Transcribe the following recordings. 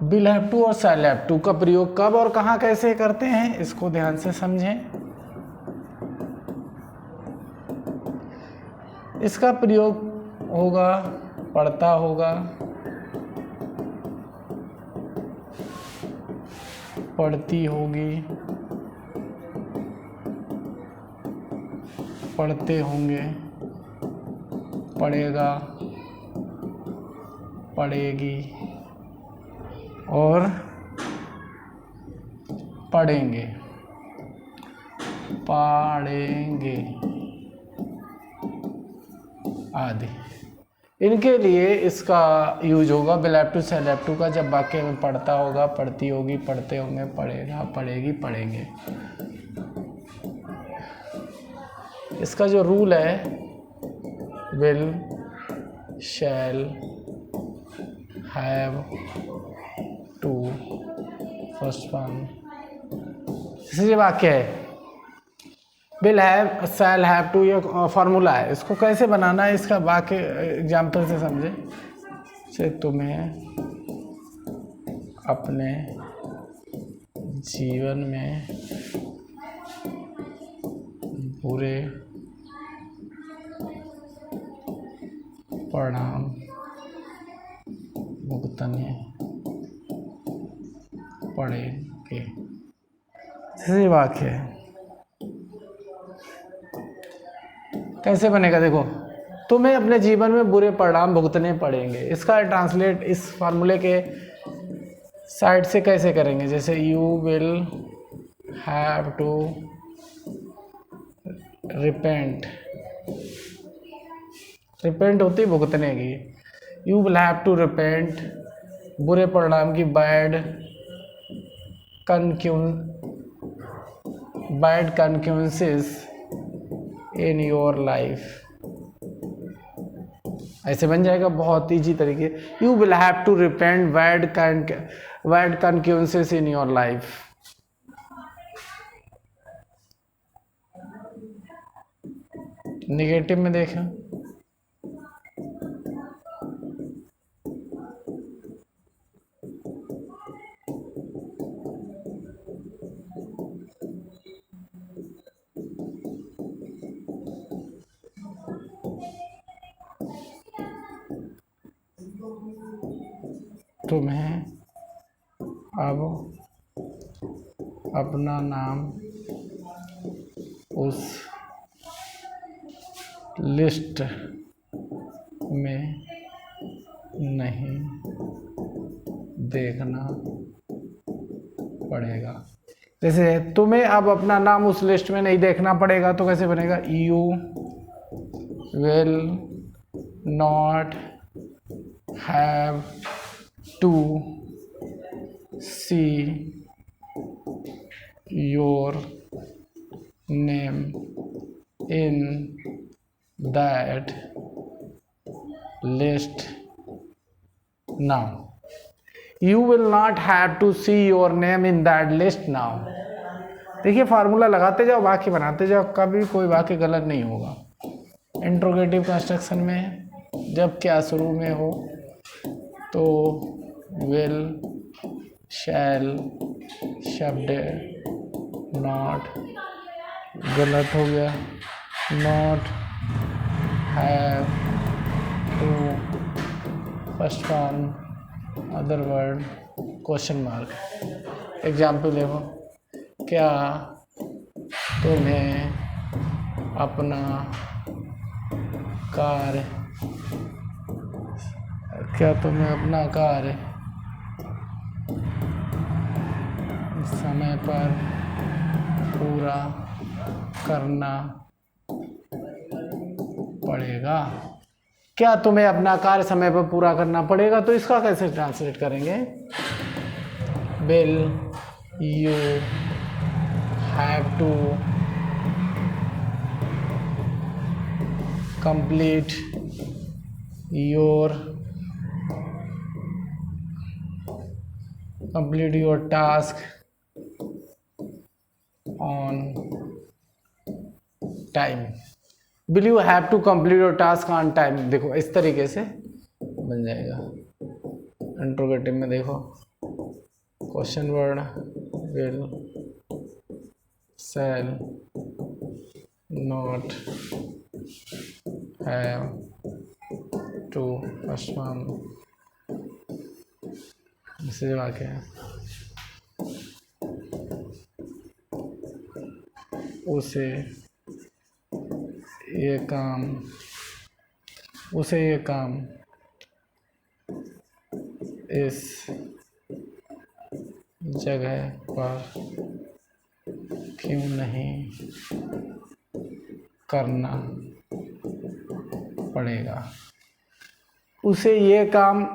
Will have to और शैल have to का प्रयोग कब और कहाँ कैसे करते हैं, इसको ध्यान से समझें। इसका प्रयोग होगा, पढ़ता होगा, पढ़ती होगी, पढ़ते होंगे, पढ़ेगा, पढ़ेगी और पढ़ेंगे, पढ़ेंगे आदि। इनके लिए इसका यूज होगा will have to shall have to का जब वाक्य में पढ़ता होगा, पढ़ती होगी, पढ़ते होंगे, पढ़ेगा, पढ़ेगी, पढ़ेंगे। इसका जो रूल है will shall have to first one, ये वाक्य है। Will have shall have to ये फॉर्मूला है, इसको कैसे बनाना है इसका वाक्य एग्जाम्पल से समझे। से तुम्हें अपने जीवन में बुरे परिणाम भुगतने पड़ेंगे, ये वाक्य है। कैसे बनेगा देखो, तुम्हें अपने जीवन में बुरे परिणाम भुगतने पड़ेंगे, इसका ट्रांसलेट इस फार्मूले के साइड से कैसे करेंगे, जैसे you will have to repent, repent होती भुगतने की, you will have to repent बुरे परिणाम की, bad consequences in your life, ऐसे बन जाएगा बहुत इजी तरीके। You will have to repent bad consequences in your life. Negative में देखें, तुम्हें अब अपना नाम उस लिस्ट में नहीं देखना पड़ेगा। जैसे तुम्हें अब अपना नाम उस लिस्ट में नहीं देखना पड़ेगा, तो कैसे बनेगा, you will not have to see your name in that list now. You will not have to see your name in that list now। देखिए फार्मूला लगाते जाओ, वाक्य बनाते जाओ, कभी कोई वाक्य गलत नहीं होगा। इंट्रोगेटिव कंस्ट्रक्शन में जब क्या शुरू में हो तो विल शैल शब्द नॉट गलत हो गया, not have to first one other word question mark. Example देखो, क्या तुम्हें अपना कार्य समय पर पूरा करना पड़ेगा। क्या तुम्हें अपना कार्य समय पर पूरा करना पड़ेगा, तो इसका कैसे ट्रांसलेट करेंगे, will you have to complete your task on time. Will you have to complete your task on time, देखो इस तरीके से बन जाएगा। इंट्रोगेटिव में देखो, question word will shall not have to first form. दूसरे वाक्य है उसे ये काम इस जगह पर क्यों नहीं करना पड़ेगा। उसे ये काम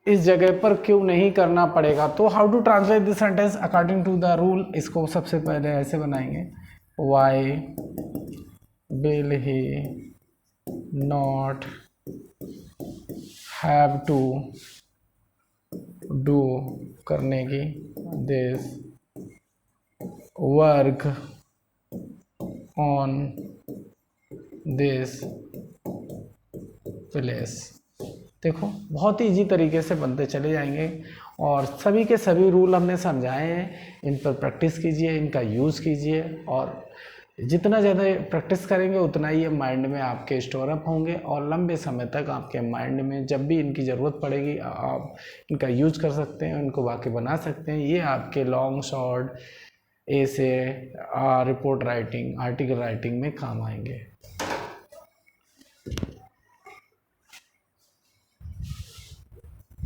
इस जगह पर क्यों नहीं करना पड़ेगा। तो how to translate this sentence according to the rule, इसको सबसे पहले ऐसे बनाएंगे, why will he not have to do करने की this work on this place. देखो बहुत ही इजी तरीके से बनते चले जाएंगे और सभी के सभी रूल हमने समझाए हैं। इन पर प्रैक्टिस कीजिए, इनका यूज़ कीजिए और जितना ज़्यादा प्रैक्टिस करेंगे उतना ही ये माइंड में आपके स्टोर अप होंगे और लंबे समय तक आपके माइंड में जब भी इनकी ज़रूरत पड़ेगी आप इनका यूज कर सकते हैं, इनको वाक्य बना सकते हैं। ये आपके लॉन्ग शॉर्ट ऐसे रिपोर्ट राइटिंग, आर्टिकल राइटिंग में काम आएंगे।